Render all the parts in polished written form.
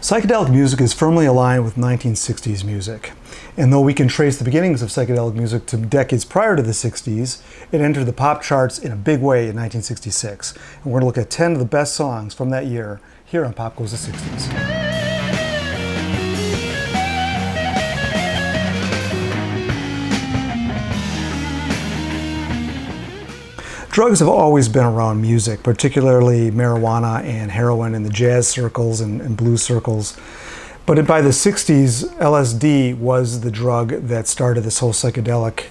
Psychedelic music is firmly aligned with 1960s music. And though we can trace the beginnings of psychedelic music to decades prior to the 60s, it entered the pop charts in a big way in 1966. And we're going to look at 10 of the best songs from that year here on Pop Goes the 60s. Drugs have always been around music, particularly marijuana and heroin in the jazz circles and blues circles. But by the 60s, LSD was the drug that started this whole psychedelic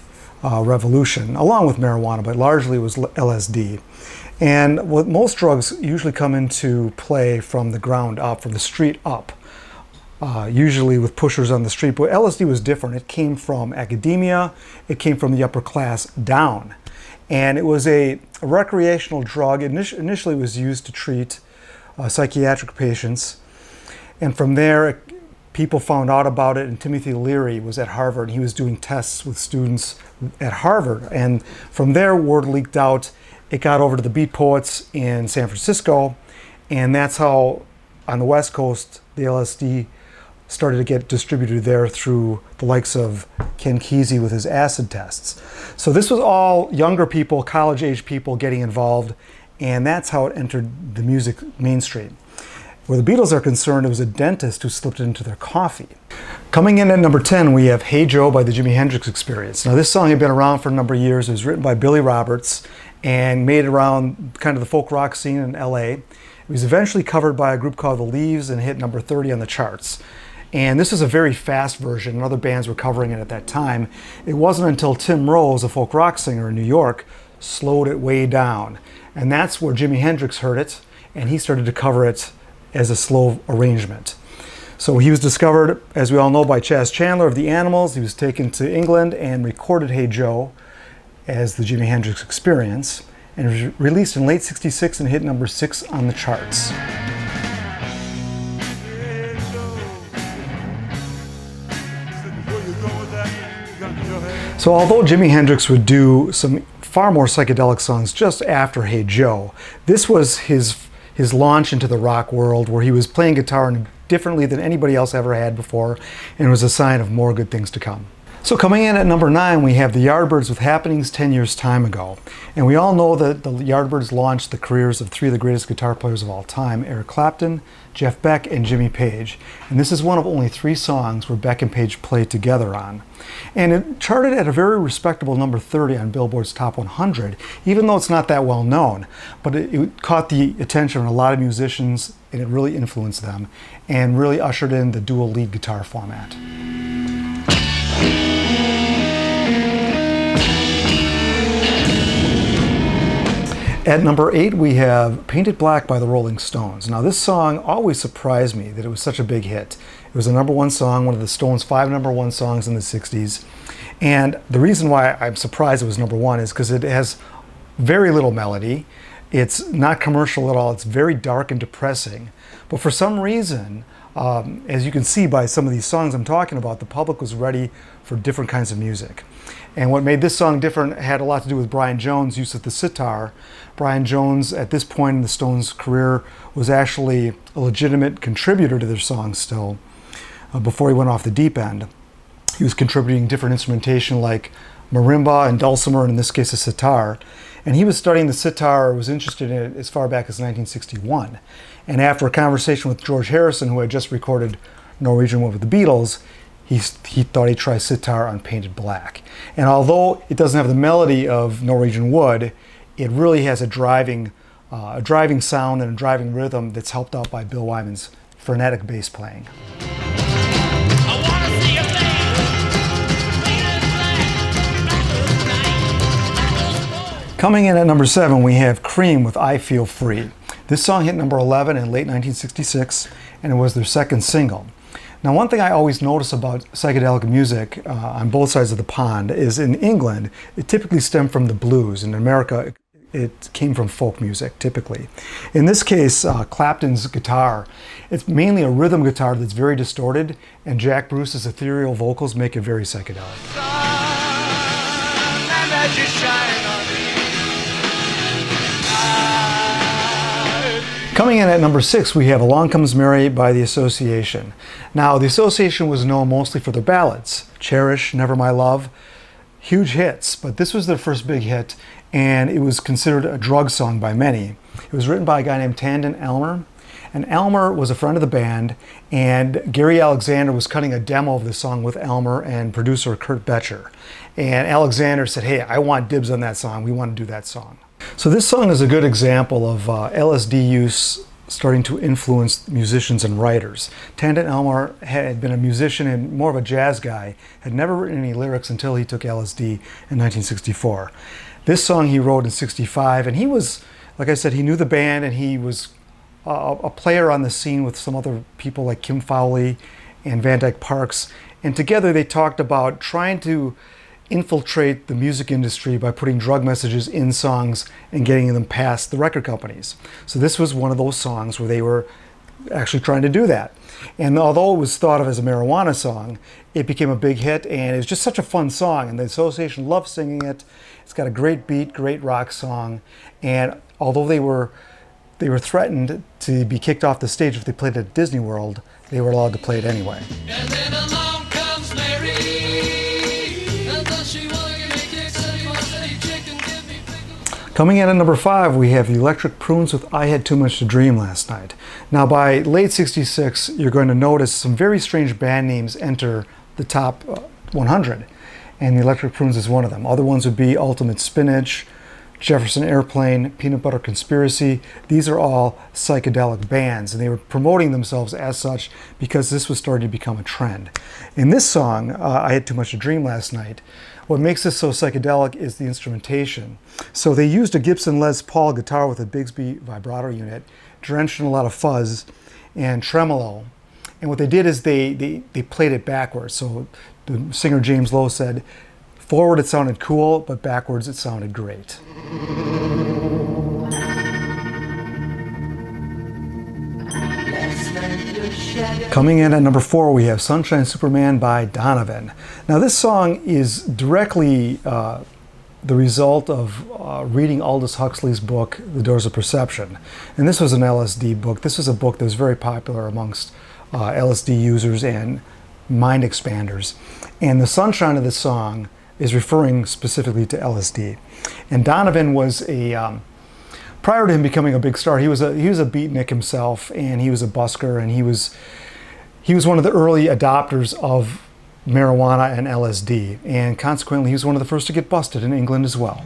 revolution, along with marijuana, but largely it was LSD. And most drugs usually come into play from the ground up, from the street up, usually with pushers on the street. But LSD was different. It came from academia, it came from the upper class down. And it was a recreational drug. Initially it was used to treat psychiatric patients. And from there, people found out about it, and Timothy Leary was at Harvard. He was doing tests with students at Harvard. And from there, word leaked out. It got over to the Beat Poets in San Francisco. And that's how, on the West Coast, the LSD started to get distributed there through the likes of Ken Kesey with his acid tests. So this was all younger people, college-age people getting involved, and that's how it entered the music mainstream. Where the Beatles are concerned, it was a dentist who slipped it into their coffee. Coming in at number 10, we have Hey Joe by the Jimi Hendrix Experience. Now this song had been around for a number of years. It was written by Billy Roberts and made it around kind of the folk rock scene in LA. It was eventually covered by a group called The Leaves and hit number 30 on the charts. And this is a very fast version, and other bands were covering it at that time. It wasn't until Tim Rose, a folk rock singer in New York, slowed it way down. And that's where Jimi Hendrix heard it, and he started to cover it as a slow arrangement. So he was discovered, as we all know, by Chas Chandler of The Animals. He was taken to England and recorded Hey Joe as the Jimi Hendrix Experience, and it was released in late '66 and hit number 6 on the charts. So although Jimi Hendrix would do some far more psychedelic songs just after Hey Joe, this was his launch into the rock world, where he was playing guitar differently than anybody else ever had before, and it was a sign of more good things to come. So coming in at number 9, we have the Yardbirds with Happenings 10 Years Time Ago. And we all know that the Yardbirds launched the careers of 3 of the greatest guitar players of all time, Eric Clapton, Jeff Beck, and Jimmy Page. And this is one of only 3 songs where Beck and Page played together on. And it charted at a very respectable number 30 on Billboard's Top 100, even though it's not that well known. But it caught the attention of a lot of musicians, and it really influenced them, and really ushered in the dual lead guitar format. At number 8, we have Painted Black by the Rolling Stones. Now this song always surprised me that it was such a big hit. It was a number 1 song, one of the Stones' 5 number 1 songs in the 60s. And the reason why I'm surprised it was number 1 is because it has very little melody. It's not commercial at all. It's very dark and depressing. But for some reason, as you can see by some of these songs I'm talking about, the public was ready for different kinds of music. And what made this song different had a lot to do with Brian Jones' use of the sitar. Brian Jones, at this point in the Stones' career, was actually a legitimate contributor to their songs still, before he went off the deep end. He was contributing different instrumentation like marimba and dulcimer, and in this case a sitar. And he was studying the sitar, was interested in it as far back as 1961. And after a conversation with George Harrison, who had just recorded Norwegian Wood with the Beatles, he thought he'd try sitar on Painted Black. And although it doesn't have the melody of Norwegian Wood, it really has a driving sound and a driving rhythm that's helped out by Bill Wyman's frenetic bass playing. Coming in at number 7, we have Cream with I Feel Free. This song hit number 11 in late 1966, and it was their second single. Now, one thing I always notice about psychedelic music on both sides of the pond is in England, it typically stemmed from the blues. In America, it came from folk music, typically. In this case, Clapton's guitar, it's mainly a rhythm guitar that's very distorted, and Jack Bruce's ethereal vocals make it very psychedelic. Coming in at number 6, we have Along Comes Mary by the Association. Now, the Association was known mostly for their ballads, Cherish, Never My Love, huge hits, but this was their first big hit, and it was considered a drug song by many. It was written by a guy named Tandon Elmer, and Elmer was a friend of the band, and Gary Alexander was cutting a demo of the song with Elmer and producer Kurt Betcher. And Alexander said, hey, I want dibs on that song, we want to do that song. So this song is a good example of LSD use starting to influence musicians and writers. Tandon Elmer had been a musician and more of a jazz guy, had never written any lyrics until he took LSD in 1964. This song he wrote in 65, and he was, like I said, he knew the band, and he was a player on the scene with some other people like Kim Fowley and Van Dyke Parks, and together they talked about trying to infiltrate the music industry by putting drug messages in songs and getting them past the record companies. So this was one of those songs where they were actually trying to do that. And although it was thought of as a marijuana song, it became a big hit, and it was just such a fun song, and the Association loved singing it. It's got a great beat, great rock song, and although they were threatened to be kicked off the stage if they played at Disney World, they were allowed to play it anyway. And then along comes Mary. Coming in at number 5, we have the Electric Prunes with I Had Too Much to Dream Last Night. Now, by late 66, you're going to notice some very strange band names enter the top 100, and the Electric Prunes is one of them. Other ones would be Ultimate Spinach, Jefferson Airplane, Peanut Butter Conspiracy. These are all psychedelic bands, and they were promoting themselves as such because this was starting to become a trend. In this song, I Had Too Much to Dream Last Night, what makes this so psychedelic is the instrumentation. So they used a Gibson Les Paul guitar with a Bigsby vibrato unit, drenched in a lot of fuzz and tremolo. And what they did is they played it backwards. So the singer James Lowe said, forward it sounded cool, but backwards it sounded great. Coming in at number 4, we have Sunshine Superman by Donovan. Now this song is directly the result of reading Aldous Huxley's book, The Doors of Perception. And this was an LSD book. This was a book that was very popular amongst LSD users and mind expanders. And the sunshine of the song is referring specifically to LSD. And Donovan was prior to him becoming a big star, he was a beatnik himself, and he was a busker, and he was one of the early adopters of marijuana and LSD, and consequently he was one of the first to get busted in England as well.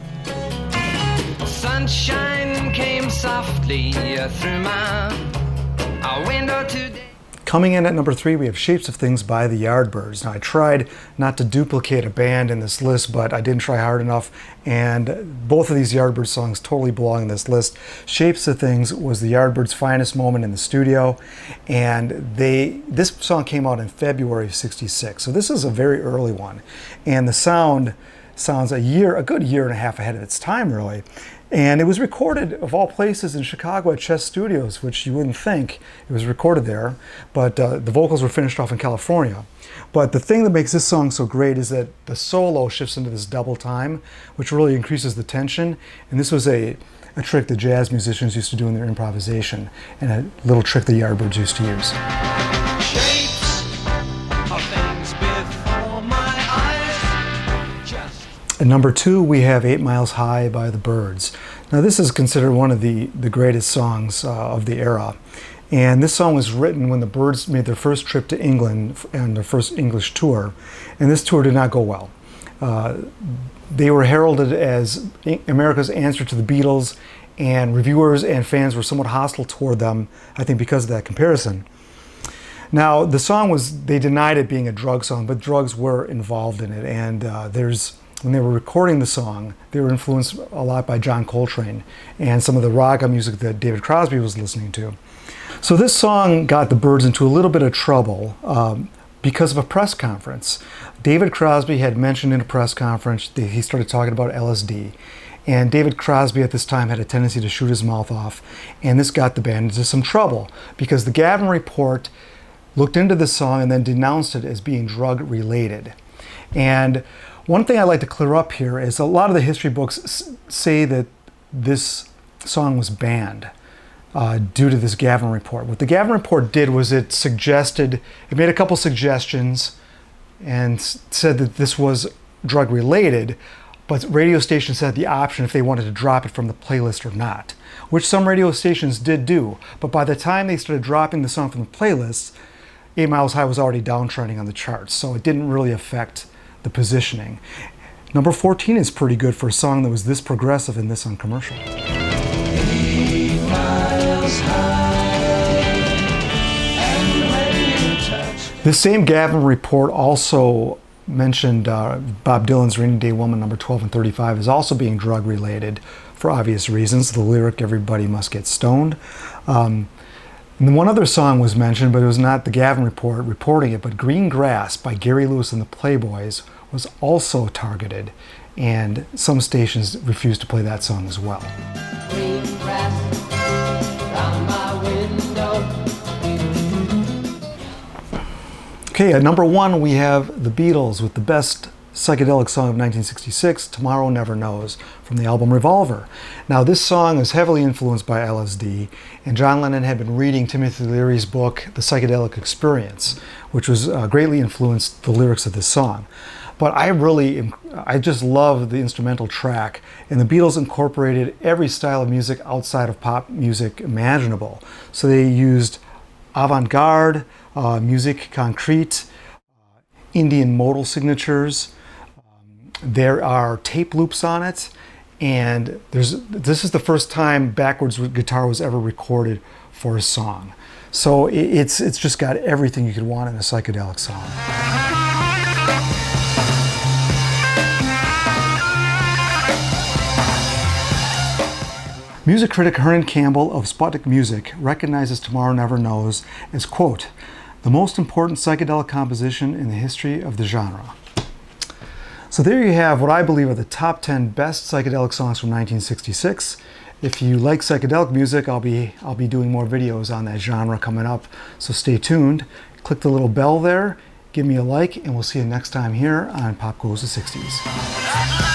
Sunshine came softly through my window today. Coming in at number 3, we have Shapes of Things by the Yardbirds. Now, I tried not to duplicate a band in this list, but I didn't try hard enough, and both of these Yardbirds songs totally belong in this list. Shapes of Things was the Yardbirds' finest moment in the studio, and this song came out in February of '66, so this is a very early one, and the sound sounds a good year and a half ahead of its time, really. And it was recorded, of all places, in Chicago at Chess Studios, which you wouldn't think it was recorded there, but the vocals were finished off in California. But the thing that makes this song so great is that the solo shifts into this double time, which really increases the tension. And this was a trick that jazz musicians used to do in their improvisation, and a little trick the Yardbirds used to use. At number 2, we have 8 Miles High by the Byrds. Now this is considered one of the greatest songs of the era. And this song was written when the Byrds made their first trip to England and their first English tour. And this tour did not go well. They were heralded as America's answer to the Beatles, and reviewers and fans were somewhat hostile toward them, I think because of that comparison. Now the song they denied it being a drug song, but drugs were involved in it. And when they were recording the song, they were influenced a lot by John Coltrane and some of the raga music that David Crosby was listening to. So this song got the Byrds into a little bit of trouble because of a press conference. David Crosby had mentioned in a press conference that he started talking about LSD. And David Crosby at this time had a tendency to shoot his mouth off. And this got the band into some trouble because the Gavin Report looked into the song and then denounced it as being drug related. And one thing I'd like to clear up here is a lot of the history books say that this song was banned. due to this Gavin report. What the Gavin report did was it made a couple suggestions and said that this was drug related, but radio stations had the option if they wanted to drop it from the playlist or not, which some radio stations did do. But by the time they started dropping the song from the playlist, 8 Miles High was already downtrending on the charts, so it didn't really affect the positioning. Number 14 is pretty good for a song that was this progressive and this uncommercial. 8 miles high, and when you touch. This same Gavin report also mentioned Bob Dylan's Rainy Day Woman, number 12 and 35, is also being drug related for obvious reasons. The lyric, everybody must get stoned. And one other song was mentioned, but it was not the Gavin report reporting it, but Green Grass by Gary Lewis and the Playboys was also targeted, and some stations refused to play that song as well. Green grass round my window. Okay, at number 1 we have the Beatles with the best psychedelic song of 1966, Tomorrow Never Knows, from the album Revolver. Now this song is heavily influenced by LSD, and John Lennon had been reading Timothy Leary's book, The Psychedelic Experience, which was greatly influenced the lyrics of this song. But I just love the instrumental track, and the Beatles incorporated every style of music outside of pop music imaginable. So they used avant-garde, musique concrète, Indian modal signatures. There are tape loops on it, and this is the first time backwards guitar was ever recorded for a song. So it's just got everything you could want in a psychedelic song. Music critic Hernan Campbell of Sputnik Music recognizes Tomorrow Never Knows as, quote, the most important psychedelic composition in the history of the genre. So there you have what I believe are the top 10 best psychedelic songs from 1966. If you like psychedelic music, I'll be doing more videos on that genre coming up, so stay tuned. Click the little bell there, give me a like, and we'll see you next time here on Pop Goes the 60s.